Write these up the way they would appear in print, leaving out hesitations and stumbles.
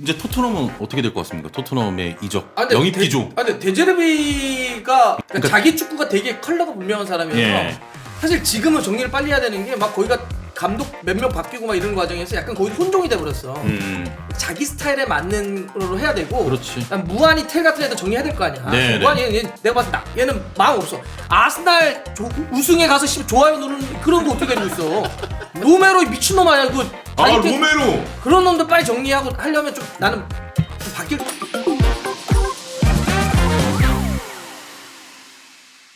이제 토트넘은 어떻게 될 것 같습니까? 토트넘의 이적 근데 영입 기조. 근데 데제르비가 그러니까 자기 축구가 되게 컬러가 분명한 사람이어서 예. 사실 지금은 정리를 빨리 해야 되는 게 막 거기가 감독 몇 명 바뀌고 막 이런 과정에서 약간 거의 혼종이 돼버렸어. 자기 스타일에 맞는 걸로 해야 되고. 그렇지. 난 무한히 텔 같은 애도 정리해야 될 거 아니야. 네, 무한히 얘는 내가 봤을 때 얘는 마음 없어. 아스날 우승에 가서 좋아요 누르는 그런 거 어떻게 되고 있어. 로메로 미친놈 아니야 그거. 로메로. 그런 놈들 빨리 정리하고 하려면 좀 나는 좀 바뀔.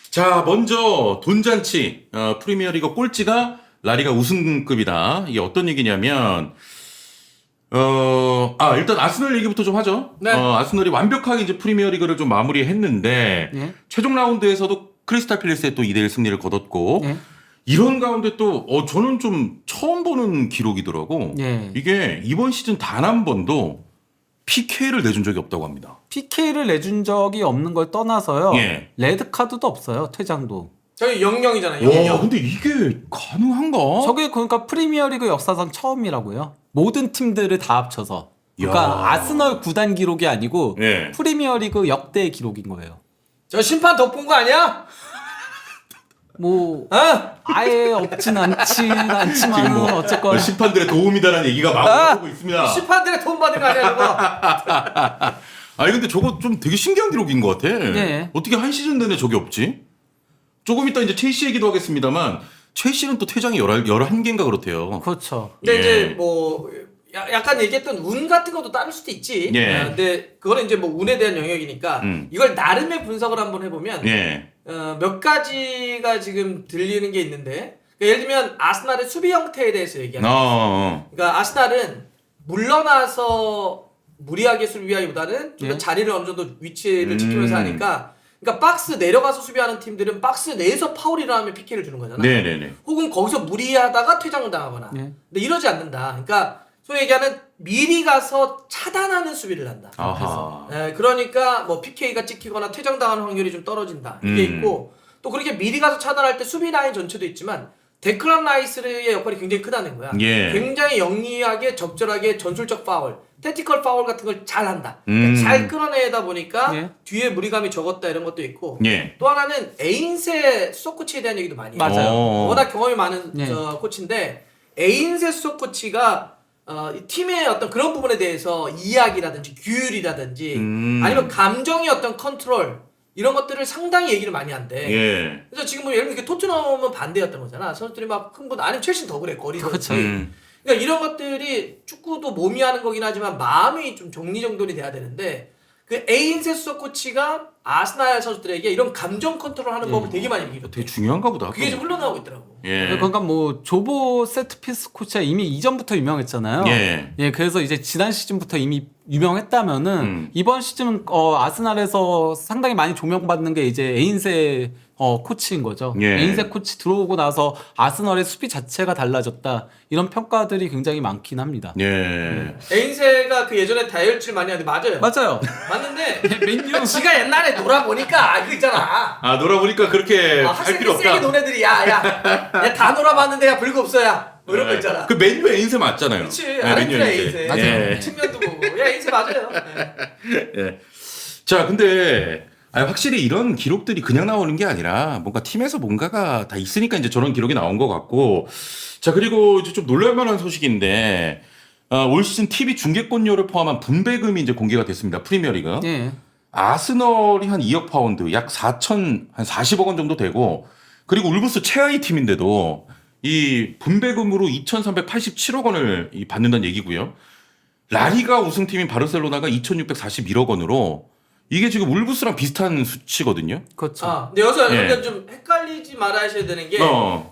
자, 먼저 돈잔치. 프리미어리그 꼴찌가 라리가 우승급이다. 이게 어떤 얘기냐면 일단 아스널 얘기부터 좀 하죠. 네. 아스널이 완벽하게 이제 프리미어리그를 좀 마무리했는데 네. 최종 라운드에서도 크리스탈 팰리스에 또 2대1 승리를 거뒀고 네. 이런 가운데 또 저는 좀 처음 보는 기록이더라고. 네. 이게 이번 시즌 단 한 번도 PK를 내준 적이 없다고 합니다. PK를 내준 적이 없는 걸 떠나서요. 예. 레드 카드도 없어요. 퇴장도. 저기 0-0이잖아요. 와, 0-0. 근데 이게 가능한가? 저게 그러니까 프리미어리그 역사상 처음이라고요. 모든 팀들을 다 합쳐서. 그러니까 야. 아스널 구단 기록이 아니고 예. 프리미어리그 역대 기록인 거예요. 저 심판 덕본 거 아니야? 뭐 어? 아예 없진 않지만 지금 뭐 어쨌건 심판들의 도움이다라는 얘기가 막 나오고 있습니다. 심판들의 돈 받은 거 아니야 저거? 아니 근데 저거 좀 되게 신기한 기록인 것 같아. 네. 어떻게 한 시즌 내내 저게 없지? 조금 이따 이제 첼시 얘기도 하겠습니다만 첼시는 또 퇴장이 11개인가 그렇대요. 그렇죠. 근데 예. 이제 뭐 약간 얘기했던 운 같은 것도 따를 수도 있지. 예. 근데 그거는 이제 뭐 운에 대한 영역이니까 이걸 나름의 분석을 한번 해보면 예. 몇 가지가 지금 들리는 게 있는데 그러니까 예를 들면 아스날의 수비 형태에 대해서 얘기하는 거예요. 그러니까 아스날은 물러나서 무리하게 수비하기보다는 좀 더 예. 자리를 어느 정도 위치를 지키면서 하니까 그러니까 박스 내려가서 수비하는 팀들은 박스 내에서 파울이 일어나면 PK를 주는 거잖아. 네네네. 혹은 거기서 무리하다가 퇴장을 당하거나. 예. 근데 이러지 않는다. 그러니까 소위 얘기하는 미리 가서 차단하는 수비를 한다. 아하. 그러니까 뭐 PK가 찍히거나 퇴장당하는 확률이 좀 떨어진다. 이게 있고 또 그렇게 미리 가서 차단할 때 수비 라인 전체도 있지만 데클란 라이스의 역할이 굉장히 크다는 거야. 예. 굉장히 영리하게 적절하게 전술적 파울, 테티컬 파울 같은 걸 잘한다. 그러니까 잘 끌어내다 보니까 예. 뒤에 무리감이 적었다 이런 것도 있고 예. 또 하나는 에인세 수석 코치에 대한 얘기도 많이 해요. 맞아요. 워낙 경험이 많은 예. 코치인데 에인세 수석 코치가 이 팀의 어떤 그런 부분에 대해서 이야기라든지 규율이라든지 아니면 감정의 어떤 컨트롤 이런 것들을 상당히 얘기를 많이 한대. 예. 그래서 지금 뭐 예를 들면 토트넘은 반대였던 거잖아. 선수들이 막 흥분 아니면 첼시는 더 그래 거리도. 그렇죠. 그러니까 이런 것들이 축구도 몸이 하는 거긴 하지만 마음이 좀 정리정돈이 돼야 되는데 그 에인세 수석 코치가 아스날 선수들에게 이런 감정 컨트롤하는 법을 되게 많이 얘기해 줬대. 되게 중요한가 보다. 그게 지금 흘러나오고 있더라고. 예. 그러니까 뭐 조보 세트피스 코치가 이미 이전부터 유명했잖아요. 예. 그래서 이제 지난 시즌부터 이미 유명했다면은 이번 시즌은 아스날에서 상당히 많이 조명받는 게 이제 에인세 코치인 거죠. 예. 에인세 코치 들어오고 나서 아스널의 수비 자체가 달라졌다. 이런 평가들이 굉장히 많긴 합니다. 예. 에인세가 그 예전에 다이어트를 많이 하는데 맞아요. 맞아요. 맞는데 맨유 지가 옛날에 놀아보니까 이거 있잖아. 놀아보니까 그렇게 할 학생들 필요 쓰레기 없다. 노네들이 야다 놀아봤는데 야 별거 없어야 뭐 이런 거 있잖아. 그 맨유 에인세 맞잖아요. 그렇지 네, 아르헨티나 맨유 에인세. 예. 측면도 보고 야 에인세 맞아요. 예. 자, 근데 확실히 이런 기록들이 그냥 나오는 게 아니라 뭔가 팀에서 뭔가가 다 있으니까 이제 저런 기록이 나온 것 같고. 자, 그리고 이제 좀 놀랄만한 소식인데 올 시즌 TV 중계권료를 포함한 분배금이 이제 공개가 됐습니다. 프리미어리그. 예. 아스널이 한 2억 파운드, 약 40억 원 정도 되고, 그리고 울브스 최하위 팀인데도 이 분배금으로 2,387억 원을 받는다는 얘기고요. 라리가 우승팀인 바르셀로나가 2,641억 원으로 이게 지금 울브스랑 비슷한 수치거든요. 그렇죠. 근데 여기서 예. 좀 헷갈리지 말아야 되는 게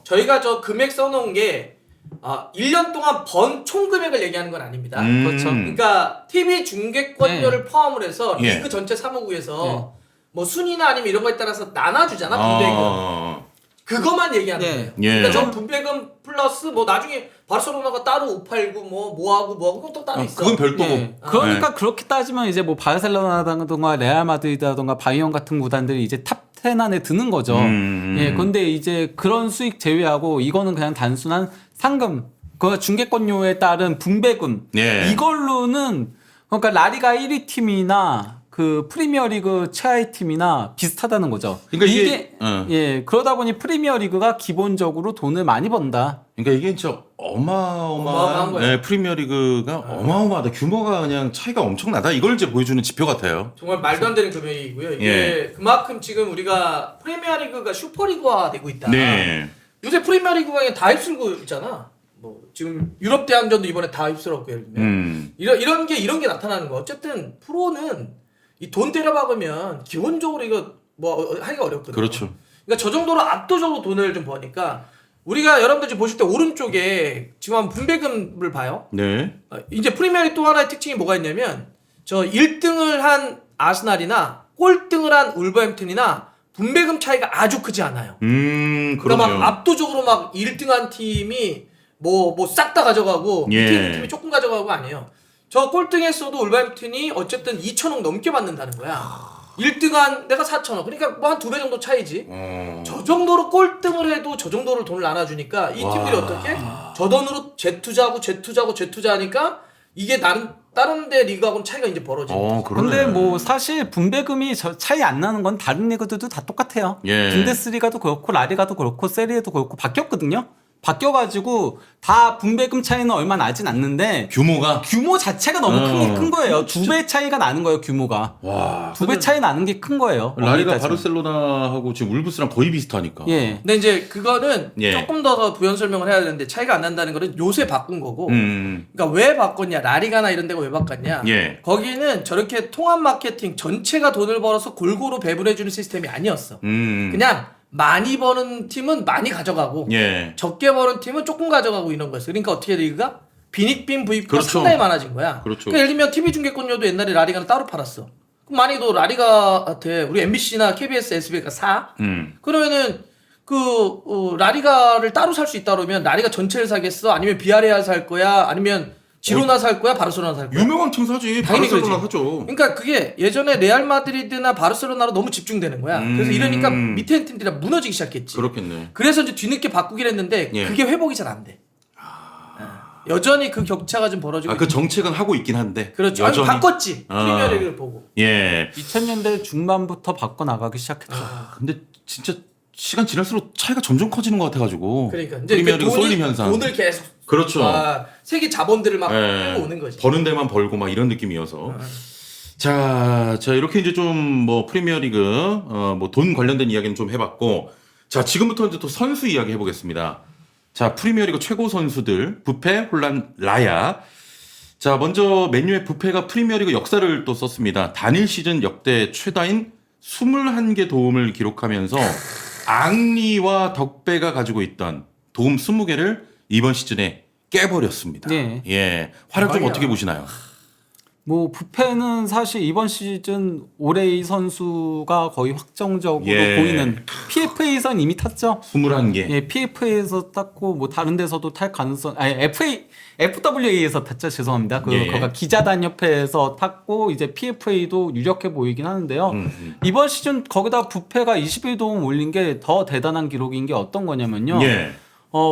저희가 저 금액 써놓은 게 1년 동안 번 총 금액을 얘기하는 건 아닙니다. 그렇죠. 그러니까 TV 중계권료를 포함을 해서 예. 리그 전체 사무국에서 뭐 순위나 아니면 이런 거에 따라서 나눠주잖아 분배금. 그거만 얘기하는 예. 거예요. 예. 그러니까 전 분배금 플러스 뭐 나중에 바르셀로나가 따로 589 뭐하고 그건 또 따로 있어. 그건 별도고. 예. 그러니까 그렇게 따지면 이제 뭐 바르셀로나라든가 레알 마드리드라든가 바이언 같은 구단들이 이제 탑 10 안에 드는 거죠. 예. 근데 이제 그런 수익 제외하고 이거는 그냥 단순한 상금, 그 중개권료에 따른 분배금 예. 이걸로는 그러니까 라리가 1위 팀이나 그 프리미어리그 최하위 팀이나 비슷하다는 거죠. 그러니까 예, 그러다 보니 프리미어리그가 기본적으로 돈을 많이 번다. 그러니까 이게 진짜 어마어마한 어마어마한 거예요. 네, 프리미어리그가 어마어마하다. 규모가 그냥 차이가 엄청나다. 이걸 이제 보여주는 지표 같아요. 정말 말도 안 되는 금액이고요. 이게 예. 그만큼 지금 우리가 프리미어리그가 슈퍼리그화 되고 있다. 네. 요새 프리미어리그가 그냥 다 휩쓸고 있잖아. 뭐 지금 유럽 대항전도 이번에 다 휩쓸었고 예를 들면 이런 게 나타나는 거. 어쨌든 프로는 이 돈 때려박으면 기본적으로 이거 뭐 하기가 어렵거든요. 그렇죠. 그러니까 저 정도로 압도적으로 돈을 좀 버니까 우리가 여러분들 지금 보실 때 오른쪽에 지금 한번 분배금을 봐요. 네. 이제 프리미어리그 또 하나의 특징이 뭐가 있냐면 저 1등을 한 아스날이나 꼴등을 한 울버햄튼이나 분배금 차이가 아주 크지 않아요. 그러니까 그러네요. 막 압도적으로 막 1등한 팀이 뭐 싹 다 가져가고 예. 밑에 있는 팀이 조금 가져가고 아니에요. 저 꼴등했어도 울버햄튼이 어쨌든 2천억 넘게 받는다는 거야. 1등한 내가 4천억. 그러니까 뭐 한 2배 정도 차이지. 저 정도로 꼴등을 해도 저 정도로 돈을 나눠주니까 이 팀들이 어떻게? 저 돈으로 재투자하니까 이게 다른 데 리그하고는 차이가 이제 벌어지는 거지. 근데 뭐 사실 분배금이 차이 안 나는 건 다른 리그들도 다 똑같아요. 예. 분데스리가도 그렇고 라리가도 그렇고 세리에도 그렇고 바뀌었거든요. 바뀌어가지고 다 분배금 차이는 얼마 나진 않는데 규모 자체가 너무 큰 거예요. 2배 차이가 나는 거예요, 규모가. 와. 2배 차이 나는 게 큰 거예요. 라리가 바르셀로나하고 지금 울브스랑 거의 비슷하니까. 예. 근데 이제 그거는 예. 조금 더 부연 설명을 해야 되는데 차이가 안 난다는 거는 요새 바꾼 거고. 그러니까 왜 바꿨냐? 라리가나 이런 데가 왜 바꿨냐? 예. 거기는 저렇게 통합 마케팅 전체가 돈을 벌어서 골고루 배분해 주는 시스템이 아니었어. 그냥 많이 버는 팀은 많이 가져가고 예. 적게 버는 팀은 조금 가져가고 이런 거였어. 그러니까 어떻게 리그가 빈익빈 부익부가 그렇죠. 상당히 많아진 거야. 그렇죠. 그러니까 예를 들면 TV 중계권료도 옛날에 라리가는 따로 팔았어. 그럼 만약에 라리가한테 우리 MBC나 KBS, SBS가 사. 그러면은 라리가를 따로 살 수 있다 그러면 라리가 전체를 사겠어? 아니면 비아레알 살 거야? 아니면 지로나 살 거야? 바르셀로나 살 거야? 유명한 팀 사지. 당연히 바르셀로나 그러지. 사죠. 그러니까 그게 예전에 레알 마드리드나 바르셀로나로 너무 집중되는 거야. 그래서 이러니까 밑에 있는 팀들이 다 무너지기 시작했지. 그렇겠네. 그래서 이제 뒤늦게 바꾸긴 했는데 예. 그게 회복이 잘 안 돼. 여전히 그 격차가 좀 벌어지고. 그 정책은 하고 있긴 한데. 그렇죠. 여전히. 아니, 바꿨지. 프리미어리그를 보고. 예. 2000년대 중반부터 바꿔 나가기 시작했죠. 근데 진짜 시간 지날수록 차이가 점점 커지는 것 같아가지고. 그러니까 이제 프리미어리그 쏠림 현상. 돈을 계속 그렇죠. 세계 자본들을 막 예. 끌고 오는 거지. 버는 데만 벌고 막 이런 느낌이어서. 자 이렇게 이제 좀 뭐 프리미어리그 뭐 돈 관련된 이야기는 좀 해봤고, 자 지금부터 이제 또 선수 이야기 해보겠습니다. 자 프리미어리그 최고 선수들 부페, 홀란, 라야. 자 먼저 맨유의 부페가 프리미어리그 역사를 또 썼습니다. 단일 시즌 역대 최다인 21개 도움을 기록하면서 앙리와 덕배가 가지고 있던 도움 20개를 이번 시즌에 깨버렸습니다. 네. 예, 활약 좀 대박이야. 어떻게 보시나요? 뭐 부페는 사실 이번 시즌 올해의 선수가 거의 확정적으로 예. 보이는 PFA선 이미 탔죠. 21개. 예, PFA에서 탔고 뭐 다른 데서도 탈 가능성 아니 FWA에서 탔죠. 죄송합니다. 예. 거가 기자단 협회에서 탔고 이제 PFA도 유력해 보이긴 하는데요. 이번 시즌 거기다 부페가 21도움 올린 게 더 대단한 기록인 게 어떤 거냐면요. 예.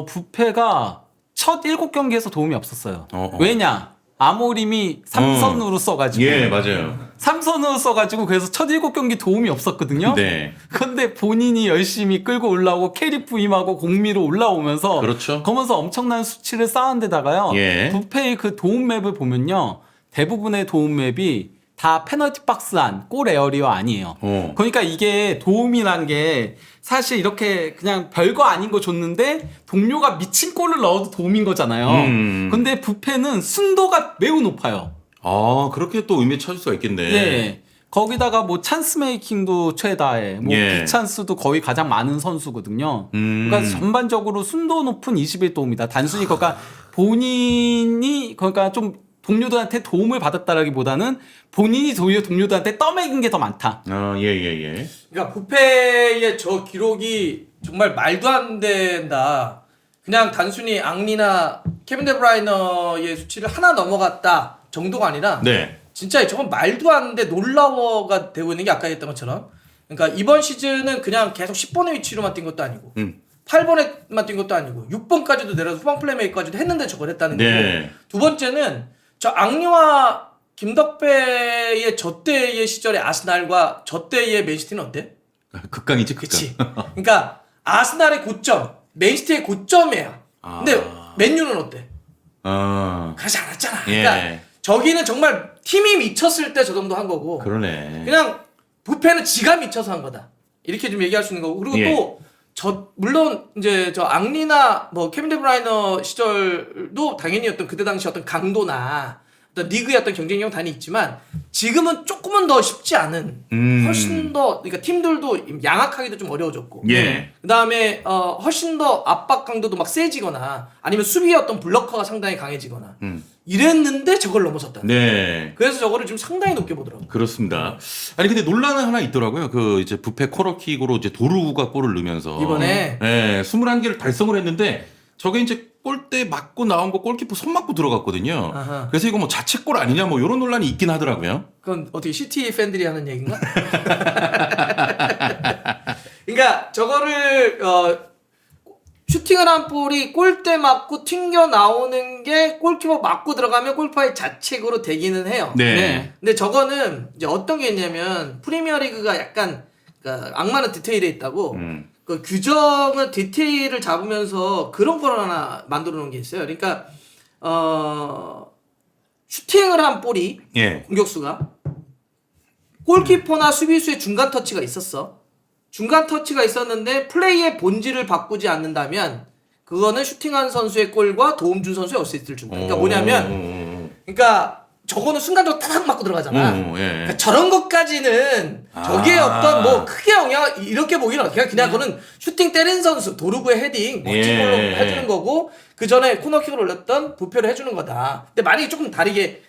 부페가 첫 7경기에서 도움이 없었어요. 왜냐? 아모림이 3선으로 써가지고. 예, 맞아요. 3선으로 써가지고 그래서 첫 7경기 도움이 없었거든요. 네. 근데 본인이 열심히 끌고 올라오고 캐릭 부임하고 공미로 올라오면서 그렇죠. 그러면서 엄청난 수치를 쌓은 데다가요. 예. 부페의 그 도움 맵을 보면요. 대부분의 도움 맵이 다 페널티 박스 안, 골 에어리어 아니에요. 그러니까 이게 도움이란 게 사실 이렇게 그냥 별거 아닌 거 줬는데 동료가 미친 골을 넣어도 도움인 거잖아요. 근데 부페는 순도가 매우 높아요. 아, 그렇게 또 의미 찾을 수가 있겠네. 네. 거기다가 뭐 찬스 메이킹도 최다에, 뭐 예. 빅찬스도 거의 가장 많은 선수거든요. 그러니까 전반적으로 순도 높은 21도움이다. 단순히 그러니까 본인이 그러니까 좀 동료들한테 도움을 받았다라기보다는 본인이 오히려 동료들한테 떠먹인 게 더 많다. 아, 예. 그러니까 부페의 저 기록이 정말 말도 안 된다. 그냥 단순히 앙리나 케빈 데브라이너의 수치를 하나 넘어갔다 정도가 아니라 네. 진짜 저건 말도 안 돼 놀라워가 되고 있는 게 아까 했던 것처럼. 그러니까 이번 시즌은 그냥 계속 10번의 위치로만 뛴 것도 아니고 8번에만 뛴 것도 아니고 6번까지도 내려서 후방 플레이메이커까지도 했는데 저걸 했다는 거고. 네. 두 번째는 저 앙리와 김덕배의 저 때의 시절의 아스날과 저 때의 맨시티는 어때? 극강이지, 극강. 그치. 그러니까 아스날의 고점, 맨시티의 고점이에요. 근데 맨유는 어때? 가지 않았잖아. 그러니까 예. 저기는 정말 팀이 미쳤을 때 저 정도 한 거고. 그러네. 그냥 부패는 지가 미쳐서 한 거다. 이렇게 좀 얘기할 수 있는 거고. 그리고 예. 또 물론 이제 저 앙리나 뭐 케빈 데브라이너 시절도 당연히 어떤 그때 당시 어떤 강도나 어떤 리그의 어떤 경쟁력 단이 있지만 지금은 조금은 더 쉽지 않은 훨씬 더 그러니까 팀들도 양악하기도 좀 어려워졌고 예. 그다음에 훨씬 더 압박 강도도 막 세지거나 아니면 수비의 어떤 블러커가 상당히 강해지거나 이랬는데 저걸 넘어섰다. 네. 그래서 저거를 지금 상당히 높게 보더라고. 그렇습니다. 아니 근데 논란은 하나 있더라고요. 그 이제 부패 코너킥으로 이제 도루가 골을 넣으면서 이번에 네, 21개를 달성을 했는데 저게 이제 골대 맞고 나온 거 골키퍼 손 맞고 들어갔거든요. 아하. 그래서 이거 뭐 자책골 아니냐 뭐 이런 논란이 있긴 하더라고요. 그건 어떻게 시티 팬들이 하는 얘기인가? 그러니까 저거를 슈팅을 한 볼이 골대 맞고 튕겨 나오는 게 골키퍼 맞고 들어가면 골키퍼의 자책으로 되기는 해요. 네. 근데 저거는 이제 어떤 게 있냐면 프리미어리그가 약간 그러니까 악마는 디테일에 있다고. 그 규정은 디테일을 잡으면서 그런 걸 하나 만들어 놓은 게 있어요. 그러니까 슈팅을 한 볼이 예. 공격수가 골키퍼나 수비수의 중간 터치가 있었어. 중간 터치가 있었는데 플레이의 본질을 바꾸지 않는다면 그거는 슈팅한 선수의 골과 도움 준 선수의 어시스트를 준 거야. 그러니까 뭐냐면 그러니까 저거는 순간적으로 타닥 맞고 들어가잖아. 예. 그러니까 저런 것까지는 저게 어떤 뭐 크게 영향 이렇게 보기는 어떻게 그냥 그거는 슈팅 때린 선수 도루구의 헤딩 멋진 걸로 해주는 거고 그 전에 코너킥을 올렸던 부표를 해주는 거다. 근데 만약에 조금 다르게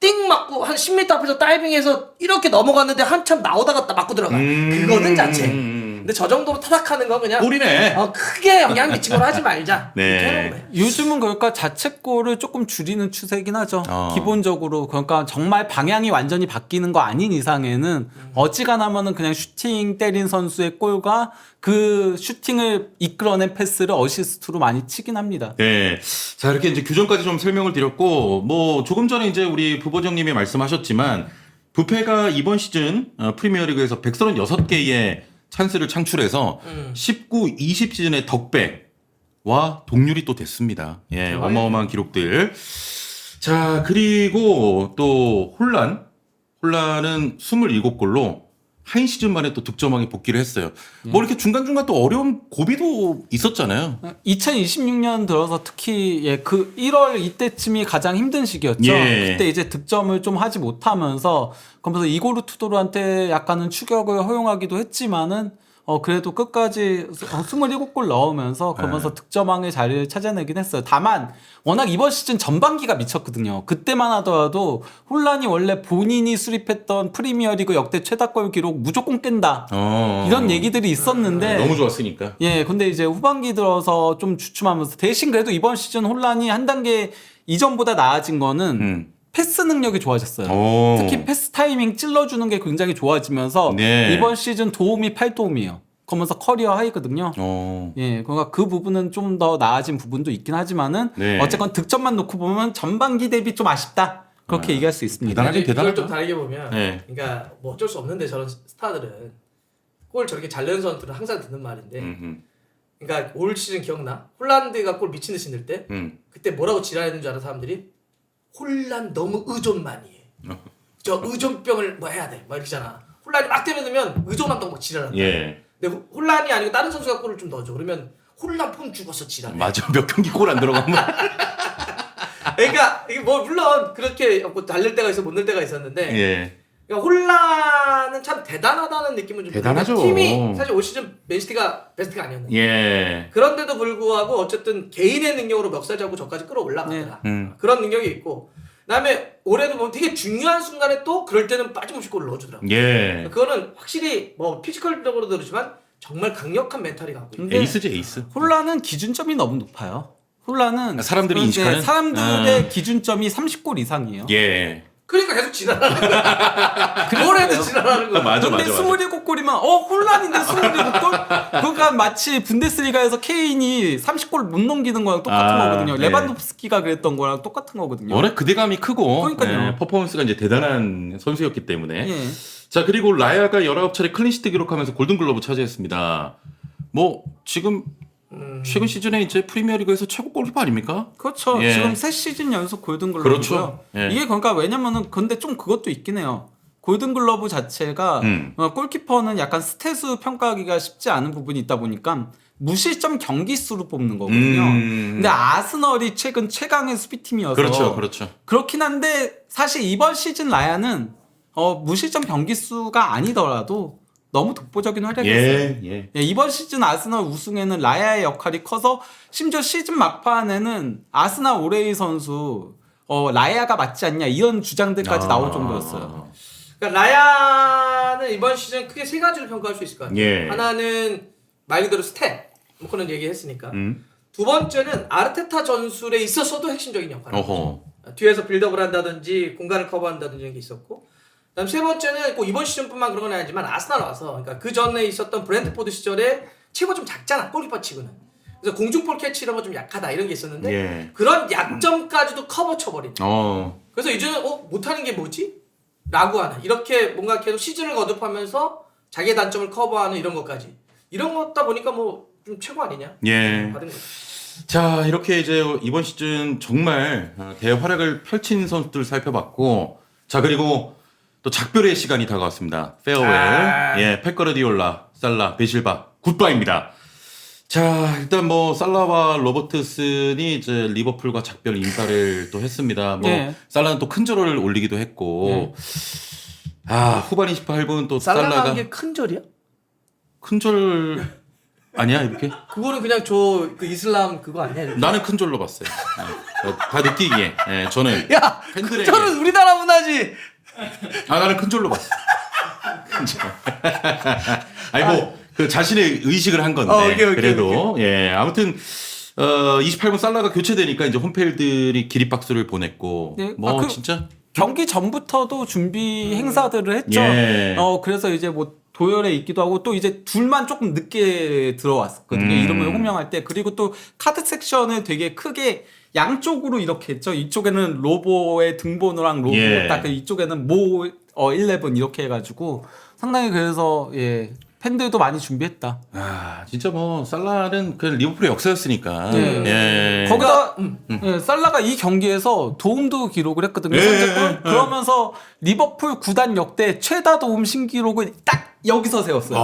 띵 맞고 한 10m 앞에서 다이빙해서 이렇게 넘어갔는데 한참 나오다가 맞고 들어가. 그거는 자체. 근데 저 정도로 타닥하는 건 그냥 골이네. 크게 영향 미치고 하지 말자. 네. 이렇게 해놓은 거예요. 요즘은 그러니까 자책골을 조금 줄이는 추세긴 하죠. 기본적으로 그러니까 정말 방향이 완전히 바뀌는 거 아닌 이상에는 어지간하면은 그냥 슈팅 때린 선수의 골과 그 슈팅을 이끌어낸 패스를 어시스트로 많이 치긴 합니다. 네. 자, 이렇게 이제 규정까지 좀 설명을 드렸고, 뭐, 조금 전에 이제 우리 부보정님이 말씀하셨지만, 부패가 이번 시즌 프리미어리그에서 136개의 찬스를 창출해서 19, 20 시즌의 덕배와 동률이 또 됐습니다. 예, 어마어마한 기록들. 자, 그리고 또 혼란은 27골로 한 시즌 만에 또 득점왕에 복귀를 했어요. 뭐 이렇게 중간중간 또 어려운 고비도 있었잖아요. 2026년 들어서 특히 그 1월 이때쯤이 가장 힘든 시기였죠. 예. 그때 이제 득점을 좀 하지 못하면서 그러면서 이고르 투도르한테 약간은 추격을 허용하기도 했지만은 그래도 끝까지 27골 넣으면서 그러면서 득점왕의 자리를 찾아내긴 했어요. 다만 워낙 이번 시즌 전반기가 미쳤거든요. 그때만 하더라도 혼란이 원래 본인이 수립했던 프리미어리그 역대 최다골 기록 무조건 깬다. 이런 얘기들이 있었는데 너무 좋았으니까. 예, 근데 이제 후반기 들어서 좀 주춤하면서 대신 그래도 이번 시즌 혼란이 한 단계 이전보다 나아진 거는 패스 능력이 좋아졌어요. 특히 패스 타이밍 찔러주는 게 굉장히 좋아지면서 네. 이번 시즌 도움이 8도움이에요. 그러면서 커리어 하이거든요. 예, 그러니까 그 부분은 좀 더 나아진 부분도 있긴 하지만은 네. 어쨌건 득점만 놓고 보면 전반기 대비 좀 아쉽다. 그렇게 얘기할 수 있습니다. 대단하긴 이걸 대단하다. 좀 다르게 보면 네. 그러니까 뭐 어쩔 수 없는데 저런 스타들은 골 저렇게 잘 넣는 선수들은 항상 듣는 말인데 그러니까 올 시즌 기억나? 홀란드가 골 미친 듯이 넣을 때 그때 뭐라고 지랄했는 줄 알아 사람들이? 홀란 너무 의존만이 해. 저 의존병을 뭐 해야 돼. 막 이러잖아. 홀란이 막 때려넣으면 의존한다고 막 지랄한다. 예. 근데 홀란이 아니고 다른 선수가 골을 좀 넣어줘. 그러면 홀란 폼 죽었어 지랄해. 맞아. 몇 경기 골 안 들어가면. 그러니까 이게 뭐 물론 그렇게 잘 넣을 때가 있어 못 넣을 때가 있었는데 예. 그러니까 혼란은 참 대단하다는 느낌은 좀 대단하죠. 들어요. 팀이 사실 올 시즌 맨시티가 베스트가 아니었는데 예. 그런데도 불구하고 어쨌든 개인의 능력으로 멱살 잡고 저까지 끌어올라가더라. 그런 능력이 있고 그다음에 올해도 보면 되게 중요한 순간에 또 그럴 때는 빠짐없이 골을 넣어주더라고. 예. 그거는 확실히 뭐 피지컬적으로도 그렇지만 정말 강력한 멘탈이 갖고 있고. 에이스지 에이스. 혼란은 기준점이 너무 높아요. 혼란은 사람들이 인식하는? 사람들의 기준점이 30골 이상이에요. 예. 그러니까 계속 지랄하는 거야. 뭘 해도 지랄하는 거야. 맞아, 근데 27골이면 혼란인데 27골? 그러니까 마치 분데스리가에서 케인이 30골 못 넘기는 거랑 똑같은 거거든요. 네. 레반도프스키가 그랬던 거랑 똑같은 거거든요. 워낙 기대감이 크고 그러니까요. 퍼포먼스가 이제 대단한 선수였기 때문에. 예. 자, 그리고 라야가 19차례 클린시트 기록하면서 골든글러브 차지했습니다. 뭐 지금 최근 시즌에 이제 프리미어리그에서 최고 골키퍼 아닙니까? 그렇죠. 예. 지금 새 시즌 연속 골든글러브고요. 그렇죠. 예. 이게 그러니까 왜냐면은 근데 좀 그것도 있긴 해요. 골든글러브 자체가 골키퍼는 약간 스탯으로 평가하기가 쉽지 않은 부분이 있다 보니까 무실점 경기 수로 뽑는 거거든요. 근데 아스널이 최근 최강의 수비팀이어서 그렇죠. 그렇긴 한데 사실 이번 시즌 라야는 무실점 경기 수가 아니더라도 너무 독보적인 활약이었어요. 예. 예, 이번 시즌 아스널 우승에는 라야의 역할이 커서 심지어 시즌 막판에는 아스날 오레이 선수 라야가 맞지 않냐 이런 주장들까지 나올 정도였어요. 그러니까 라야는 이번 시즌 크게 세 가지로 평가할 수 있을 것 같아요. 예. 하나는 말 그대로 스탯, 뭐 그런 얘기했으니까. 두 번째는 아르테타 전술에 있어서도 핵심적인 역할을 하죠. 뒤에서 빌드업을 한다든지 공간을 커버한다든지 이런 게 있었고, 그다음 세 번째는 꼭 이번 시즌뿐만 그런 건 아니지만 아스날 와서, 그러니까 그 전에 있었던 브랜트포드 시절에 체구가 좀 작잖아, 골키퍼 치고는. 그래서 공중볼 캐치 이런 거 좀 약하다 이런 게 있었는데 예. 그런 약점까지도 커버 쳐버린. 그래서 이제는 못하는 게 뭐지? 라고 하는, 이렇게 뭔가 계속 시즌을 거듭하면서 자기의 단점을 커버하는 이런 것까지, 이런 거다 보니까 뭐 좀 최고 아니냐? 예. 받은 거죠. 자, 이렇게 이제 이번 시즌 정말 대활약을 펼친 선수들 살펴봤고, 자, 그리고 또 작별의 시간이 다가왔습니다. 페어웰. 예, 펩가르디올라, 살라, 베실바, 굿바입니다. 자, 일단 뭐 살라와 로버트슨이 이제 리버풀과 작별 인사를 또 했습니다. 뭐 네. 살라는 또 큰절을 올리기도 했고, 후반 28분 또 살라가 살라가 한 게 큰 절이야? 큰절 아니야 이렇게? 그거는 그냥 저 그 이슬람 그거 아니야? 이렇게? 나는 큰절로 봤어요. 다 느끼기에. 예, 저는 야, 팬들에게. 큰절은 우리나라 문화지. 나는 큰절로 봤어. 큰절. 아니 뭐 그 자신의 의식을 한 건데. 오케이. 그래도 예, 아무튼 28분 살라가 교체되니까 이제 홈팬들이 기립박수를 보냈고, 네, 뭐 진짜 경기 전부터도 준비 행사들을 했죠. 예. 그래서 이제 뭐 도열에 있기도 하고 또 이제 둘만 조금 늦게 들어왔거든요. 이름을 호명할 때. 그리고 또 카드 섹션을 되게 크게 양쪽으로 이렇게 했죠. 이쪽에는 로보의 등번호랑 로보 예. 딱 이쪽에는 모 11 이렇게 해가지고 상당히 그래서 예. 팬들도 많이 준비했다. 진짜 뭐 살라는 그 리버풀의 역사였으니까. 네. 예. 거기다 예, 살라가 이 경기에서 도움도 기록을 했거든요. 예, 선제골. 그러면서 리버풀 구단 역대 최다 도움 신기록을 딱 여기서 세웠어요.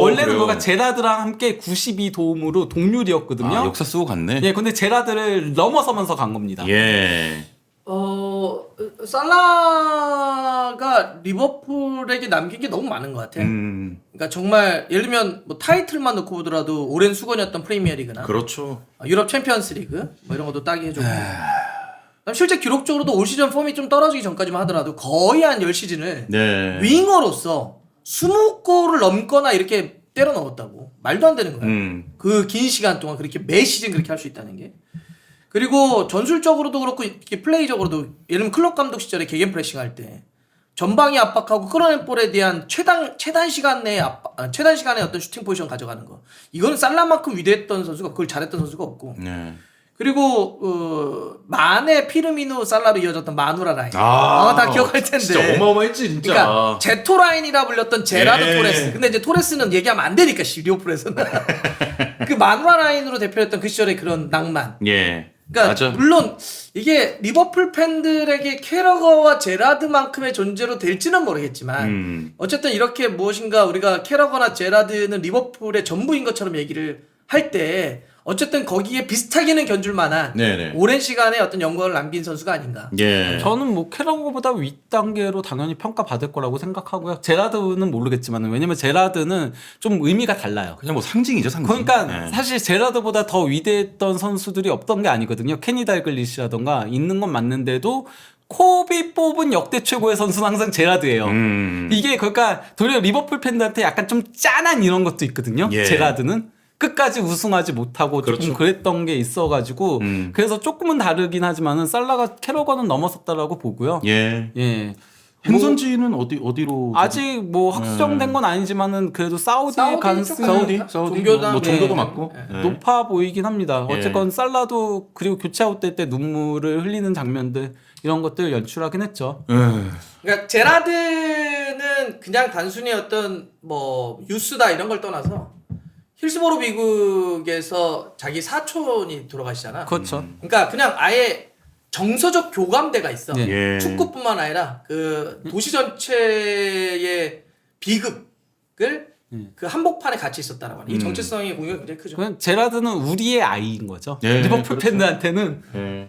원래는 그래요? 그가 제라드랑 함께 92 도움으로 동률이었거든요. 역사 쓰고 갔네. 예, 근데 제라드를 넘어서면서 간 겁니다. 예. 살라가 리버풀에게 남긴 게 너무 많은 것 같아. 그러니까 정말 예를 들면 뭐 타이틀만 놓고 보더라도 오랜 수건이었던 프리미어리그나 그렇죠. 유럽 챔피언스리그 뭐 이런 것도 따게 해줬고. 그다음 실제 기록적으로도 올 시즌 폼이 좀 떨어지기 전까지만 하더라도 거의 한 10시즌을 네. 윙어로서 20골을 넘거나 이렇게 때려 넣었다고. 말도 안 되는 거야. 그 긴 시간 동안 그렇게 매 시즌 그렇게 할 수 있다는 게. 그리고 전술적으로도 그렇고 이렇게 플레이적으로도 예를 들면 클럽 감독 시절에 개겐 프레싱 할 때 전방위 압박하고 끌어낸 볼에 대한 최단 시간의 어떤 슈팅 포지션 가져가는 거. 이거는 살라만큼 위대했던 선수가, 그걸 잘했던 선수가 없고. 네. 그리고 마네, 피르미누, 살라로 이어졌던 마누라 라인. 다 다 기억할 텐데. 진짜 어마어마했지 진짜. 그러니까 제토 라인이라 불렸던 제라드 예. 토레스. 근데 이제 토레스는 얘기하면 안 되니까 리오풀에서는. 그 마누라 라인으로 대표했던 그 시절의 그런 낭만. 예. 그러니까 맞아. 물론 이게 리버풀 팬들에게 캐러거와 제라드만큼의 존재로 될지는 모르겠지만 어쨌든 이렇게 무엇인가 우리가 캐러거나 제라드는 리버풀의 전부인 것처럼 얘기를 할 때 어쨌든 거기에 비슷하게는 견줄 만한 네네. 오랜 시간의 어떤 영광을 남긴 선수가 아닌가. 예. 저는 뭐 캐러거보다 윗단계로 당연히 평가받을 거라고 생각하고요. 제라드는 모르겠지만 왜냐면 제라드는 좀 의미가 달라요. 그냥 뭐 상징이죠 상징. 그러니까 예. 사실 제라드보다 더 위대했던 선수들이 없던 게 아니거든요. 케니 달글리시라던가 있는 건 맞는데도 코비 뽑은 역대 최고의 선수는 항상 제라드예요. 이게 그러니까 도리어 리버풀 팬들한테 약간 좀 짠한 이런 것도 있거든요. 예. 제라드는. 끝까지 우승하지 못하고 그렇죠. 조금 그랬던 게 있어가지고 그래서 조금은 다르긴 하지만은 살라가 캐러건은 넘어섰다라고 보고요. 예. 예. 행선지는 어디로 아직 뭐 확정된 건 아니지만은 그래도 사우디 가능성이 사우디 종교다. 뭐 정도도 예. 맞고 예. 높아 보이긴 합니다. 예. 어쨌건 살라도 그리고 교체아웃 때 눈물을 흘리는 장면들 이런 것들 연출하긴 했죠. 예. 그러니까 제라드는 그냥 단순히 어떤 뭐 유스다 이런 걸 떠나서 힐스보로 비극에서 자기 사촌이 돌아가시잖아. 그렇죠. 그러니까 그냥 아예 정서적 교감대가 있어. 네. 예. 축구뿐만 아니라 그 도시 전체의 비극을 그 한복판에 같이 있었다라고 하는 이 정체성의 공유가 굉장히 크죠. 그냥 제라드는 우리의 아이인 거죠. 예, 리버풀 그렇죠. 팬들한테는 예.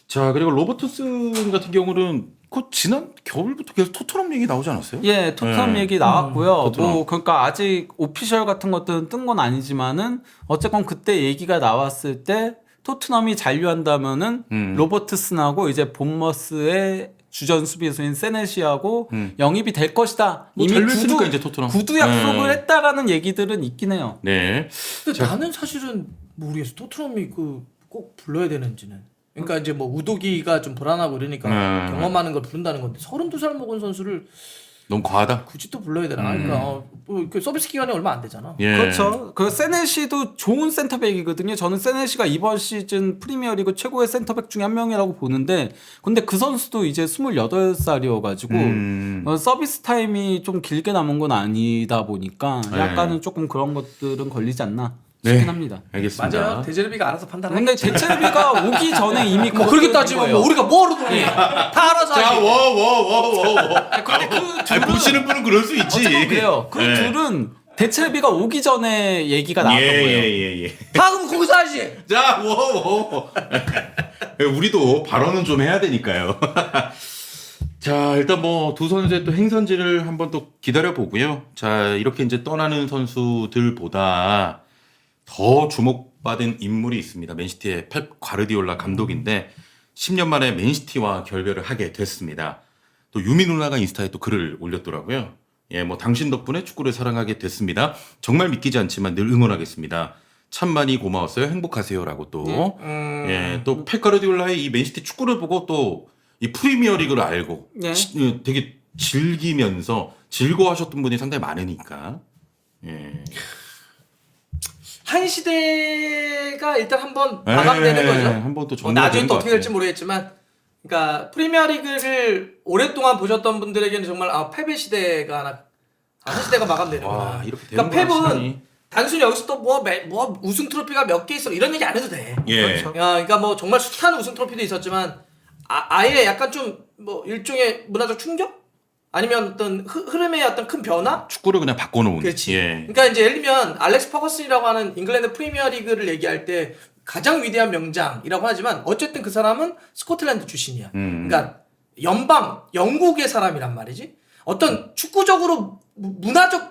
자 그리고 로버트슨 같은 경우는 그 지난 겨울부터 계속 토트넘 얘기 나오지 않았어요? 예, 토트넘 예. 얘기 나왔고요. 토트넘. 뭐 그러니까 아직 오피셜 같은 것들은 뜬 건 아니지만은 어쨌건 그때 얘기가 나왔을 때 토트넘이 잔류한다면은 로버트슨하고 이제 본머스의 주전 수비수인 세네시하고 영입이 될 것이다. 뭐 이미 잔류했으니까 이제 토트넘. 구두 약속을 예. 했다라는 얘기들은 있긴 해요. 네. 근데 나는 사실은 모르겠어. 토트넘이 그 꼭 불러야 되는지는. 그러니까 이제 뭐 우도기가 좀 불안하고 이러니까 경험하는 걸 부른다는 건데 32살 먹은 선수를 너무 과하다. 굳이 또 불러야 되나? 그러니까 그 서비스 기간이 얼마 안 되잖아. 예. 그렇죠. 그 세네시도 좋은 센터백이거든요. 저는 세네시가 이번 시즌 프리미어리그 최고의 센터백 중에 한 명이라고 보는데, 근데 그 선수도 이제 28살이어가지고 서비스 타임이 좀 길게 남은 건 아니다 보니까 약간은 조금 그런 것들은 걸리지 않나 싶긴 합니다. 알겠습니다. 맞아요. 데제르비가 알아서 판단하겠지. 근데 제체비가 오기 전에 이미 뭐 그렇게 따지면 뭐 우리가 뭐하러 그러니? 다 알아서 자, 하지. 워워워워. 근데 그 둘은 보시는 분은 그럴 수 있지. 어쨌든 그래요. 그 예. 둘은 데체비가 오기 전에 얘기가 나왔던 거예요. 예. 다 그럼 거기서 하지. 자, 워워. 우리도 발언은 좀 해야 되니까요. 자, 일단 뭐 두 선수의 또 행선지를 한번 또 기다려 보고요. 자, 이렇게 이제 떠나는 선수들보다 더 주목받은 인물이 있습니다. 맨시티의 펩 과르디올라 감독인데 10년 만에 맨시티와 결별을 하게 됐습니다. 또 유미 누나가 인스타에 또 글을 올렸더라고요. 예, 뭐 당신 덕분에 축구를 사랑하게 됐습니다. 정말 믿기지 않지만 늘 응원하겠습니다. 참 많이 고마웠어요. 행복하세요라고 또 예, 또 펩 과르디올라의 이 맨시티 축구를 보고 또 이 프리미어리그를 알고 네. 되게 즐기면서 즐거워하셨던 분이 상당히 많으니까. 예. 한 시대가 일단 한번 마감되는 거죠. 한번 또 뭐 나중에 또 어떻게 될지 모르겠지만, 그러니까 프리미어리그를 오랫동안 보셨던 분들에게는 정말 펩의 시대가 하나, 한 시대가 마감되는구나. 와, 이렇게 그러니까 되는구나, 펩은 시간이. 단순히 여기서 또 뭐 우승 트로피가 몇 개 있어 이런 얘기 안 해도 돼. 예. 그렇죠. 그러니까 뭐 정말 숱한 우승 트로피도 있었지만 아예 약간 좀 뭐 일종의 문화적 충격? 아니면 어떤 흐름의 어떤 큰 변화? 축구를 그냥 바꿔놓은. 그렇지. 예. 그러니까 이제 예를 들면 알렉스 퍼거슨이라고 하는 잉글랜드 프리미어리그를 얘기할 때 가장 위대한 명장이라고 하지만 어쨌든 그 사람은 스코틀랜드 출신이야. 그러니까 연방 영국의 사람이란 말이지. 어떤 축구적으로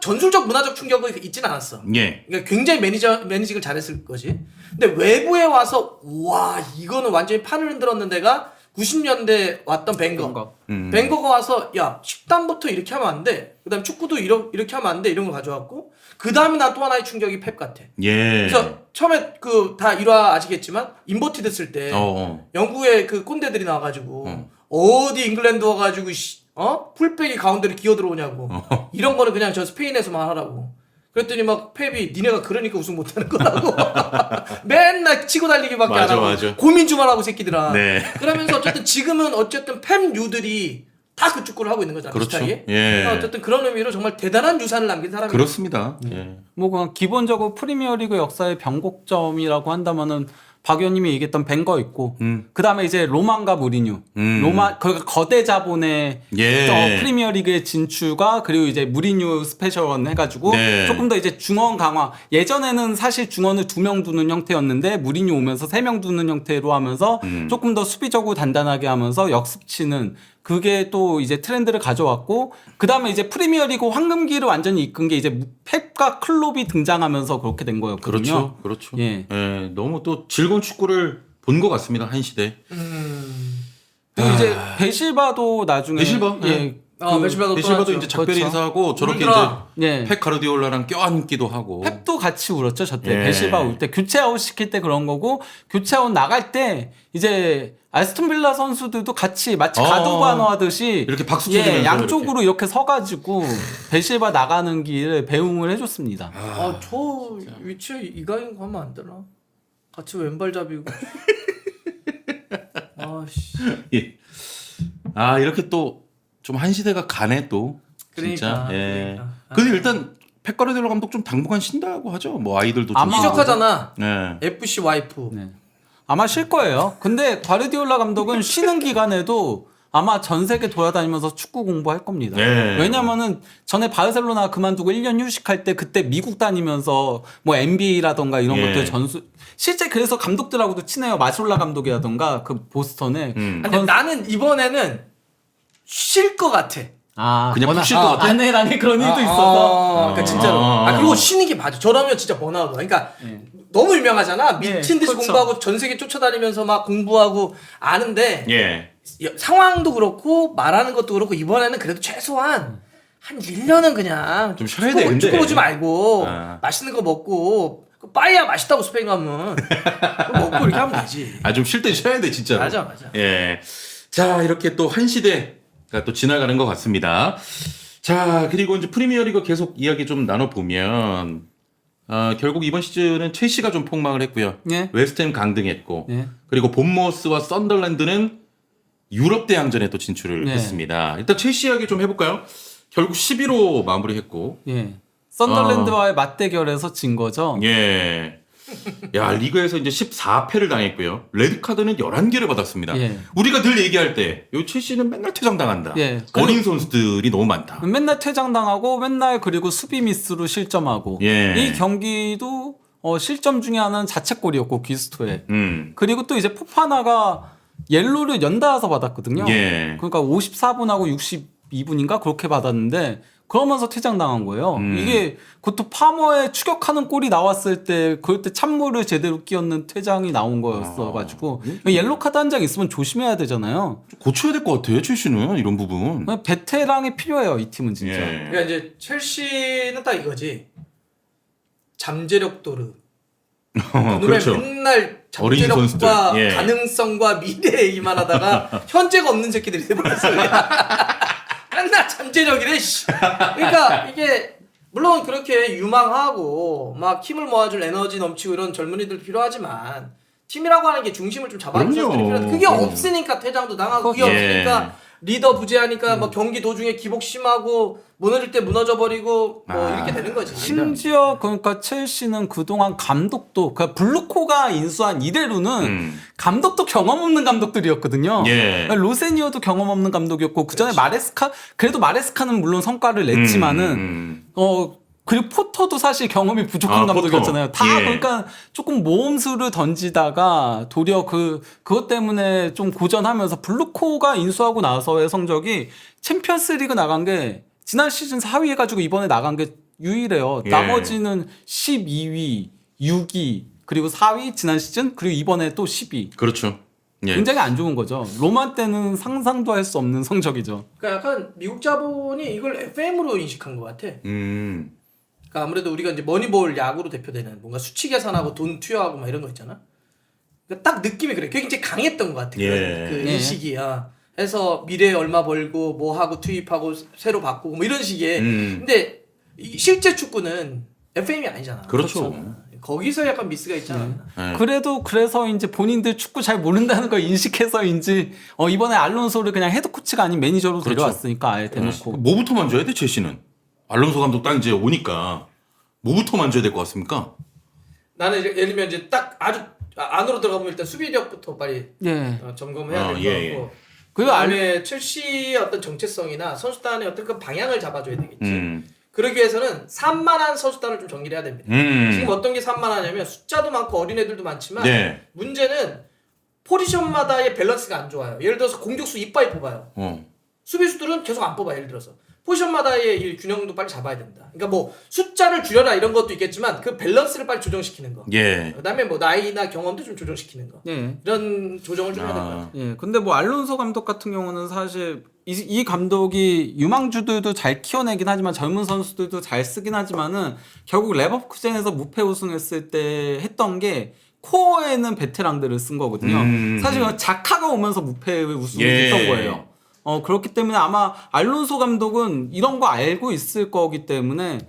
전술적 문화적 충격이 있지는 않았어. 예. 그러니까 굉장히 매니징을 잘했을 거지. 근데 외부에 와서 와 이거는 완전히 판을 흔들었는 데가 90년대 왔던 벵거. 벵거가 와서 야 식단부터 이렇게 하면 안 돼. 그다음 축구도 이렇게 하면 안 돼. 이런 걸 가져왔고 그 다음에 난 또 하나의 충격이 펩 같아. 예. 그래서 처음에 그 다 일화 아시겠지만 인버티드 쓸 때 영국의 그 꼰대들이 나와가지고 어디 잉글랜드 와가지고 풀백이 가운데로 기어 들어오냐고 이런 거는 그냥 저 스페인에서만 하라고. 그랬더니 막 펩이 니네가 그러니까 우승 못하는 거라고 맨날 치고 달리기밖에 안 하고 맞아. 고민 좀 하라고 새끼들아. 네. 그러면서 어쨌든 지금은 어쨌든 펩류들이 다 그 축구를 하고 있는 거잖아. 그렇죠. 비슷하게. 예. 어쨌든 그런 의미로 정말 대단한 유산을 남긴 사람이에요. 그렇습니다. 예. 뭐 그냥 기본적으로 프리미어리그 역사의 변곡점이라고 한다면은 박 의원님이 얘기했던 벵거 있고 그 다음에 이제 로만과 무리뉴 그 거대 자본의 예. 프리미어리그의 진출과 그리고 이제 무리뉴 스페셜원 해가지고 네. 조금 더 이제 중원 강화. 예전에는 사실 중원을 2명 두는 형태였는데 무리뉴 오면서 3명 두는 형태로 하면서 조금 더 수비적으로 단단하게 하면서 역습치는 그게 또 이제 트렌드를 가져왔고 그 다음에 이제 프리미어리그 황금기를 완전히 이끈 게 이제 펩과 클롭이 등장하면서 그렇게 된 거였거든요. 그렇죠. 예. 예. 너무 또 즐거운 축구를 본 것 같습니다. 한 시대. 그리고 이제 베실바도 나중에 베실바? 예. 베실바도 베실바도 이제 작별 그렇죠. 인사하고 저렇게 울더라. 이제 예. 펩 가르디올라랑 껴안기도 하고. 펩도 같이 울었죠, 저때. 예. 베실바 울 때. 교체 아웃 시킬 때 그런 거고, 교체 아웃 나갈 때, 이제, 아스톤 빌라 선수들도 같이 마치 가도바노 하듯이. 이렇게 박수 치면서 양쪽으로 이렇게 서가지고, 베실바 나가는 길을 배웅을 해줬습니다. 저 위치에 이강인 가면 안 되나? 같이 왼발 잡이고. 아씨. 예. 이렇게 또 좀 한 시대가 가네 또. 진짜. 그러니까, 예. 그러니까. 근데 일단 펩 가르디올라 감독 좀 당분간 쉰다고 하죠. 뭐 아이들도 좀. 아마- 이적하잖아. 네. FC 와이프. 네. 아마 쉴 거예요. 근데 과르디올라 감독은 쉬는 기간에도 아마 전 세계 돌아다니면서 축구 공부할 겁니다. 네. 왜냐면은 전에 바르셀로나 그만두고 1년 휴식할 때 그때 미국 다니면서 뭐 NBA라던가 이런 예. 것들 전수 실제 그래서 감독들하고도 친해요. 마술라 감독이라던가 그 보스턴에. 근데 나는 이번에는 쉴 것 같아. 그냥 푹 쉴 것 같아? 아내랑의 그런 일도 있어서. 그러니까 진짜로. 그리고 쉬는 게 맞아. 저라면 진짜 번아웃. 그러니까 너무 유명하잖아. 미친 듯이 그렇죠. 공부하고 전 세계 쫓아다니면서 막 공부하고 아는데 예. 상황도 그렇고 말하는 것도 그렇고 이번에는 그래도 최소한 한 1년은 그냥 좀 쉬어야 되는데. 축구 보지 말고 아. 맛있는 거 먹고 빠이야 맛있다고 스페인 가면 그거 먹고 이렇게 하면 되지. 좀 쉴 때 쉬어야 돼 진짜. 맞아. 예. 자 이렇게 또 한 시대가 또 지나가는 것 같습니다. 자 그리고 이제 프리미어리그 계속 이야기 좀 나눠 보면 결국 이번 시즌은 첼시가 좀 폭망을 했고요. 예. 웨스트햄 강등했고 예. 그리고 본머스와 썬더랜드는 유럽 대항전에 또 진출을 네. 했습니다. 일단 첼시 이야기 좀 해볼까요? 결국 11호 마무리했고. 예. 썬더랜드와의 맞대결에서 진 거죠. 예. 야, 리그에서 이제 14패를 당했고요. 레드카드는 11개를 받았습니다. 예. 우리가 늘 얘기할 때, 요 첼시는 맨날 퇴장당한다. 예. 어린 선수들이 너무 많다. 맨날 퇴장당하고 맨날 그리고 수비 미스로 실점하고 예. 이 경기도 실점 중에 하나는 자책골이었고 귀스토에 그리고 또 이제 포파나가 옐로를 연달아서 받았거든요. 예. 그러니까 54분하고 62분인가 그렇게 받았는데 그러면서 퇴장당한 거예요. 이게 그것도 파머에 추격하는 골이 나왔을 때 그럴 때 찬물을 제대로 끼얹는 퇴장이 나온 거였어가지고 옐로 카드 한 장 있으면 조심해야 되잖아요. 고쳐야 될 것 같아, 첼시는. 이런 부분. 베테랑이 필요해요, 이 팀은 진짜. 예. 그러니까 이제 첼시는 딱 이거지. 잠재력 도르. 그놈의 그렇죠. 맨날 어린 잠재력과 선수들. 예. 가능성과 미래 얘기만 하다가 현재가 없는 새끼들이 돼버렸어. 맨날 잠재력이래. 씨. 그러니까 이게 물론 그렇게 유망하고 막 힘을 모아줄 에너지 넘치고 이런 젊은이들 필요하지만 팀이라고 하는 게 중심을 좀 잡아주는 그럼요. 선수들이 필요한데 그게 없으니까 퇴장도 당하고 그게 예. 없으니까 리더 부재하니까 뭐 경기 도중에 기복 심하고 무너질 때 무너져버리고 뭐 이렇게 되는 거지. 심지어 그러니까 첼시는 그동안 감독도 그러니까 블루코가 인수한 이대로는 감독도 경험 없는 감독들이었거든요. 예. 로세니어도 경험 없는 감독이었고 그전에 마레스카 그래도 마레스카는 물론 성과를 냈지만은 그리고 포터도 사실 경험이 부족한 포터. 감독이었잖아요. 다 예. 그러니까 조금 모험수를 던지다가 도리어 그것 때문에 좀 고전하면서 블루코가 인수하고 나서의 성적이 챔피언스리그 나간 게 지난 시즌 4위 해가지고 이번에 나간 게 유일해요. 예. 나머지는 12위, 6위, 그리고 4위 지난 시즌 그리고 이번에 또 10위. 그렇죠. 예. 굉장히 안 좋은 거죠. 로마 때는 상상도 할 수 없는 성적이죠. 그러니까 약간 미국 자본이 이걸 FM으로 인식한 것 같아. 그러니까 아무래도 우리가 이제 머니볼 야구로 대표되는 뭔가 수치 계산하고 돈 투여하고 막 이런 거 있잖아. 그러니까 딱 느낌이 그래. 그게 굉장히 강했던 것 같아. 예. 그 예. 인식이야. 해서 미래에 얼마 벌고 뭐 하고 투입하고 새로 바꾸고 뭐 이런 식의. 근데 이 실제 축구는 FM이 아니잖아. 그렇죠. 거기서 약간 미스가 있잖아. 예. 그래도 그래서 이제 본인들 축구 잘 모른다는 걸 인식해서인지 이번에 알론소를 그냥 헤드 코치가 아닌 매니저로 그렇죠. 데려왔으니까 아예 대놓고. 뭐부터 만져야 돼, 첼시는? 알론소 감독 딱 이제 오니까 뭐부터 만져야 될 것 같습니까? 나는 이제 예를 들면 이제 딱 아주 안으로 들어가면 일단 수비력부터 빨리 예. 점검해야 될 것 예, 같고. 그리고 그다음에 첼시의 어떤 정체성이나 선수단의 어떤 그 방향을 잡아줘야 되겠지. 그러기 위해서는 산만한 선수단을 좀 정리를 해야 됩니다. 지금 어떤 게 산만하냐면 숫자도 많고 어린애들도 많지만 네. 문제는 포지션마다의 밸런스가 안 좋아요. 예를 들어서 공격수 이빠이 뽑아요. 수비수들은 계속 안 뽑아. 예를 들어서 포지션마다의 이 균형도 빨리 잡아야 된다. 그러니까 뭐 숫자를 줄여라 이런 것도 있겠지만 그 밸런스를 빨리 조정시키는 거. 예. 그다음에 뭐 나이나 경험도 좀 조정시키는 거. 예. 이런 조정을 좀 해야 될 것 같아요. 예. 근데 뭐 알론소 감독 같은 경우는 사실 이 감독이 유망주들도 잘 키워내긴 하지만 젊은 선수들도 잘 쓰긴 하지만은 결국 레버쿠젠에서 무패 우승했을 때 했던 게 코어에는 베테랑들을 쓴 거거든요. 사실 자카가 오면서 무패 우승을 예. 했던 거예요. 그렇기 때문에 아마 알론소 감독은 이런 거 알고 있을 거기 때문에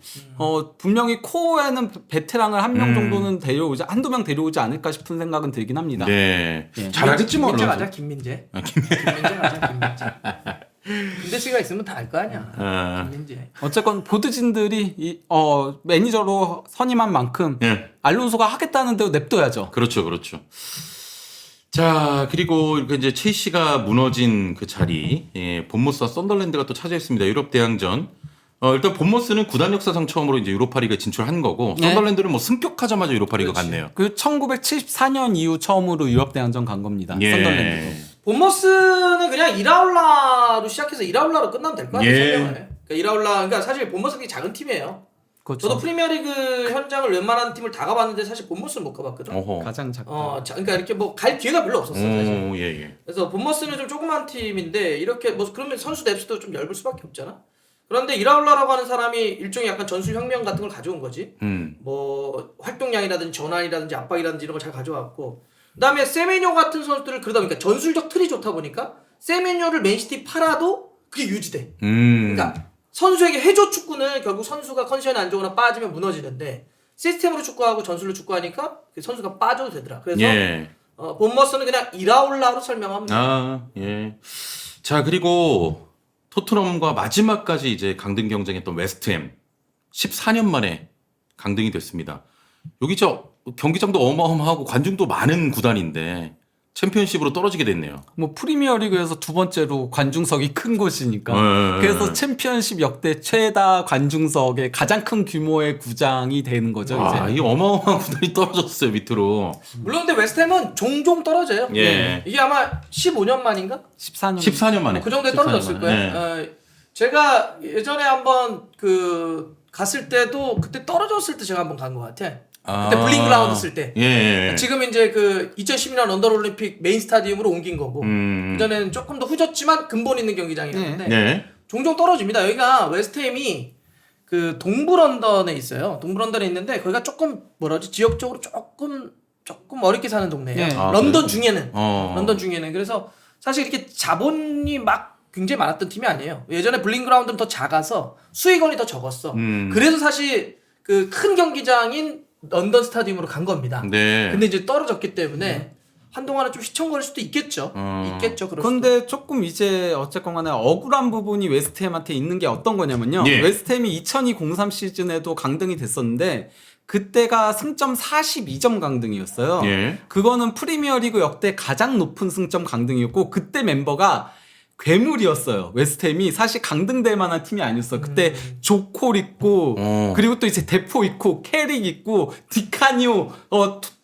분명히 코어에는 베테랑을 한 명 정도는 데려오지 한두 명 데려오지 않을까 싶은 생각은 들긴 합니다. 네. 예. 잘하겠지 뭐. 김민재 알론소. 맞아 김민재. 김민재 맞아 김민재. 김민재 씨가 있으면 다 알 거 아니야. 김민재. 어쨌건 보드진들이 매니저로 선임한 만큼 예. 알론소가 하겠다는 대로 냅둬야죠. 그렇죠, 그렇죠. 자, 그리고 이렇게 이제 첼시가 무너진 그 자리, 예, 본머스와 썬더랜드가 또 차지했습니다. 유럽 대항전. 일단 본머스는 구단 역사상 처음으로 이제 유로파리그에 진출한 거고, 네. 썬더랜드는 뭐 승격하자마자 유로파리그 그렇지. 갔네요. 그 1974년 이후 처음으로 유럽 대항전 간 겁니다. 예. 썬더랜드도. 본머스는 그냥 이라울라로 시작해서 이라울라로 끝나면 될 것 같아요. 예. 설명을. 그러니까 이라울라, 그러니까 사실 본머스가 되게 작은 팀이에요. 그렇죠. 저도 프리미어리그 현장을 웬만한 팀을 다 가봤는데 사실 본머스는 못 가봤거든. 어허. 가장 작다. 그러니까 이렇게 뭐 갈 기회가 별로 없었어 사실. 오, 예, 예. 그래서 본머스는 좀 조그만 팀인데 이렇게 뭐 그러면 선수 뎁스도 좀 얇을 수밖에 없잖아. 그런데 이라울라라고 하는 사람이 일종의 약간 전술혁명 같은 걸 가져온 거지. 뭐 활동량이라든지 전환이라든지 압박이라든지 이런 걸 잘 가져왔고, 그다음에 세메뇨 같은 선수들을 그러다 보니까 전술적 틀이 좋다 보니까 세메뇨를 맨시티 팔아도 그게 유지돼. 그러니까 선수에게 해줘 축구는 결국 선수가 컨디션이 안 좋거나 빠지면 무너지는데 시스템으로 축구하고 전술로 축구하니까 그 선수가 빠져도 되더라. 그래서 예. 본머스는 그냥 이라울라로 설명하면 돼. 아, 예. 자, 그리고 토트넘과 마지막까지 이제 강등 경쟁했던 웨스트햄 14년 만에 강등이 됐습니다. 여기 경기장도 어마어마하고 관중도 많은 구단인데 챔피언십으로 떨어지게 됐네요. 뭐 프리미어리그에서 두 번째로 관중석이 큰 곳이니까. 그래서 챔피언십 역대 최다 관중석의 가장 큰 규모의 구장이 되는 거죠. 아, 이제. 이 어마어마한 구단이 떨어졌어요, 밑으로. 물론 근데 웨스트햄은 종종 떨어져요. 예. 이게 아마 15년 만인가? 14년. 14년 만에. 그 정도에 14년 떨어졌을 만에. 거예요. 예. 제가 예전에 한번 갔을 때도 그때 떨어졌을 때 제가 한번 간 것 같아. 그때 블링그라운드 쓸 때. 예. 지금 이제 2012년 런던 올림픽 메인 스타디움으로 옮긴 거고. 그전에는 조금 더 후졌지만 근본 있는 경기장이었는데 네. 종종 떨어집니다. 여기가 웨스트햄이 동부 런던에 있어요. 동부 런던에 있는데 거기가 조금 지역적으로 조금 어렵게 사는 동네예요. 네. 런던 그래요? 중에는. 어. 런던 중에는. 그래서 사실 이렇게 자본이 막 굉장히 많았던 팀이 아니에요. 예전에 블링그라운드는 더 작아서 수익원이 더 적었어. 그래서 사실 그 큰 경기장인 런던 스타디움으로 간 겁니다. 네. 근데 이제 떨어졌기 때문에 한동안은 좀 시청거릴 수도 있겠죠. 있겠죠. 그럴 수도. 근데 조금 이제 어쨌건 간에 억울한 부분이 웨스트햄한테 있는 게 어떤 거냐면요. 예. 웨스트햄이 2002-03 시즌에도 강등이 됐었는데 그때가 승점 42점 강등이었어요. 예. 그거는 프리미어리그 역대 가장 높은 승점 강등이었고 그때 멤버가 괴물이었어요. 웨스트햄이 사실 강등될 만한 팀이 아니었어. 그때 조콜 있고 그리고 또 이제 데포 있고 캐릭 있고 디카니오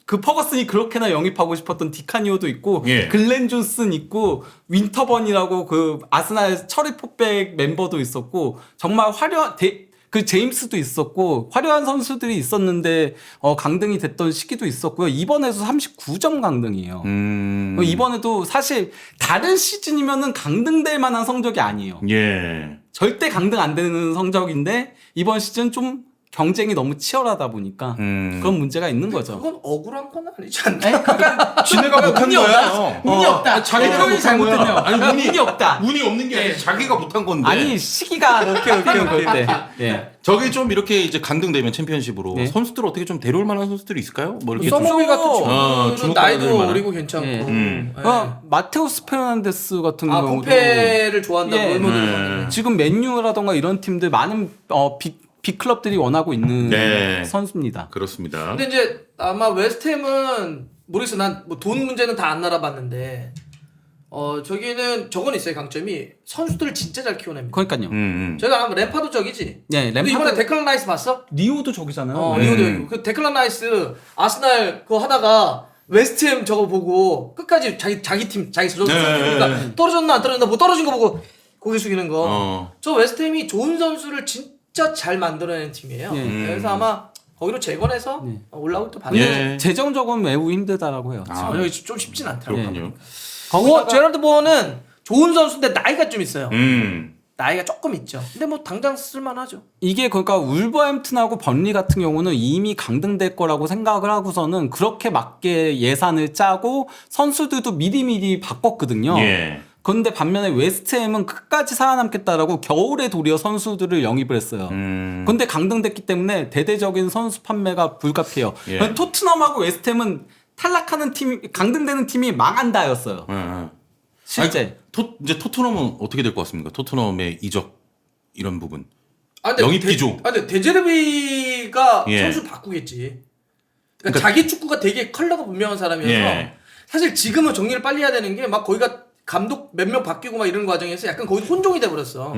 그 퍼거슨이 그렇게나 영입하고 싶었던 디카니오도 있고 예. 글렌 존슨 있고 윈터번이라고 그 아스날 처리 포백 멤버도 있었고 정말 화려한 그 제임스도 있었고 화려한 선수들이 있었는데 강등이 됐던 시기도 있었고요. 이번에도 39점 강등이에요. 이번에도 사실 다른 시즌이면은 강등될 만한 성적이 아니에요. 예. 절대 강등 안 되는 성적인데 이번 시즌 좀 경쟁이 너무 치열하다 보니까 그런 문제가 있는 거죠. 그건 억울한 건 아니지 않나? 그러니까 지네가 못한 운이 거야. 없다. 운이 없다. 자기가 표현이 못한 거야. 잘못됐네요. 아니, 운이 없다. 운이 없는 게 아니라 자기가 못한 건데. 아니 시기가 그럴 때. 예. 저기 좀 이렇게 이제 강등되면 챔피언십으로 네. 선수들 어떻게 좀 데려올 만한 선수들이 있을까요? 뭐 이렇게 서머비 같은 주목받아들 친구는 나이도 만한. 어리고 괜찮고. 예. 마테우스 페르난데스 같은 경우도 부페를 좋아한다고 예. 롤모델. 지금 맨유라던가 이런 팀들 많은 빅클럽들이 원하고 있는 네. 선수입니다. 그렇습니다. 근데 이제 아마 웨스트햄은 모르겠어. 난 뭐 돈 문제는 다 안 알아봤는데 저건 있어요. 강점이 선수들을 진짜 잘 키워냅니다. 그러니까요. 저희가 아마 램파도 적이지. 네, 근데 이번에 데클란 라이스 봤어? 리오도 저기잖아요. 리오도 여기. 그 데클란 라이스 아스날 그거 하다가 웨스트햄 저거 보고 끝까지 자기 팀 자기 선수 네. 그러니까 떨어졌나 안 떨어졌나 뭐 떨어진 거 보고 고개 숙이는 거. 저 웨스트햄이 좋은 선수를 진짜 잘 만들어내는 팀이에요. 그래서 아마 거기로 재건해서 올라올 때 반응. 재정적으로 매우 힘들다라고 해요. 여기 좀 쉽진 않더라고요. 그렇군요. 제럴드 보어는 좋은 선수인데 나이가 좀 있어요. 음. 나이가 조금 있죠. 근데 뭐 당장 쓸만하죠. 이게 그러니까 울버햄튼하고 번리 같은 경우는 이미 강등될 거라고 생각을 하고서는 그렇게 맞게 예산을 짜고 선수들도 미리미리 바꿨거든요. 예. 그런데 반면에 웨스트햄은 끝까지 살아남겠다라고 겨울에 도리어 선수들을 영입을 했어요. 근데 강등됐기 때문에 대대적인 선수 판매가 불가피해요. 예. 토트넘하고 웨스트햄은 탈락하는 팀, 강등되는 팀이 망한다였어요. 실제. 이제 토트넘은 어떻게 될 것 같습니까? 토트넘의 이적 이런 부분. 근데 영입 기조. 근데 데제르비가 예. 선수 바꾸겠지. 그러니까 자기 축구가 되게 컬러가 분명한 사람이어서 예. 사실 지금은 정리를 빨리 해야 되는 게 막 거기가 감독 몇 명 바뀌고 막 이런 과정에서 약간 거기 혼종이 돼 버렸어.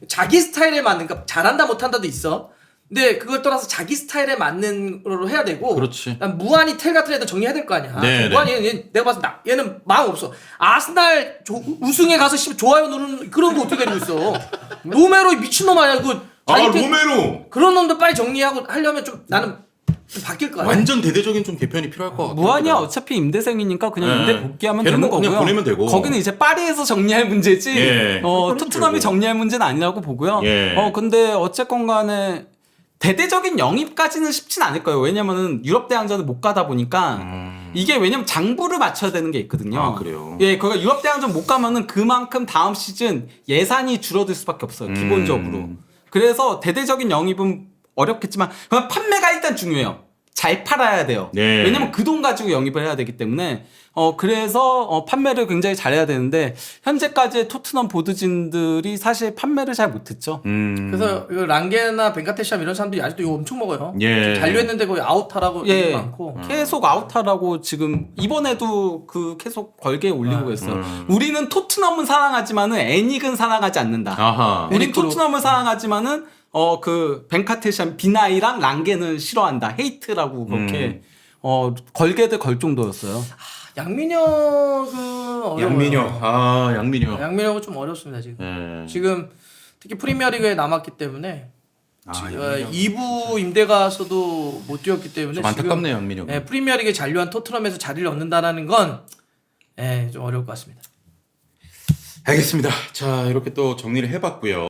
자기 스타일에 맞는, 그러니까 잘한다 못한다도 있어. 근데 그걸 떠나서 자기 스타일에 맞는 거로 해야 되고. 그렇지. 난 무한히 텔 같은 애들 정리해야 될 거 아니야. 네, 무한히 내가 봤을 때 얘는 마음 없어. 아스날 우승에 가서 좋아요 누르는 그런 거 어떻게 되고 있어. 로메로 미친놈 아니야. 그거 로메로. 그런 놈도 빨리 정리하고 하려면 좀 나는 좀 바뀔 거 같아. 완전 대대적인 좀 개편이 필요할 것 같아요. 무한이야 어차피 임대생이니까 그냥 임대 복귀하면 되는 걔는 뭐 거고요. 그냥 보내면 되고. 거기는 이제 파리에서 정리할 문제지. 예. 토트넘이 정리할 문제는 아니라고 보고요. 예. 근데 어쨌건 간에 대대적인 영입까지는 쉽진 않을 거예요. 왜냐면은 유럽 대항전을 못 가다 보니까 이게 왜냐면 장부를 맞춰야 되는 게 있거든요. 아, 그래요? 예, 그러니까 유럽 대항전 못 가면은 그만큼 다음 시즌 예산이 줄어들 수밖에 없어요. 기본적으로. 그래서 대대적인 영입은 어렵겠지만 그럼 판매가 일단 중요해요. 잘 팔아야 돼요. 네. 왜냐면 그 돈 가지고 영입을 해야 되기 때문에 그래서 판매를 굉장히 잘해야 되는데 현재까지의 토트넘 보드진들이 사실 판매를 잘 못했죠. 그래서 이거 랑게나 벤카테샵 이런 사람들이 아직도 이거 엄청 먹어요. 예. 잔류했는데 거의 아웃하라고 얘기 예, 많고. 계속 아웃하라고 지금 이번에도 그 계속 걸개에 올리고 있어요. 우리는 토트넘은 사랑하지만은 애닉은 사랑하지 않는다. 아하. 우린 애닉으로. 토트넘을 사랑하지만은 그 벤카테샵 비나이랑 랑게는 싫어한다. 헤이트라고 그렇게 걸개들 걸 정도였어요. 양민혁은 어려워요. 양민혁. 양민혁은 좀 어렵습니다 지금. 예. 지금 특히 프리미어리그에 남았기 때문에 양민혁. 2부 임대 가서도 못 뛰었기 때문에 좀 안타깝네요, 양민혁. 프리미어리그에 잔류한 토트넘에서 자리를 얻는다라는 건 좀 어려울 것 같습니다. 알겠습니다. 자, 이렇게 또 정리를 해봤고요.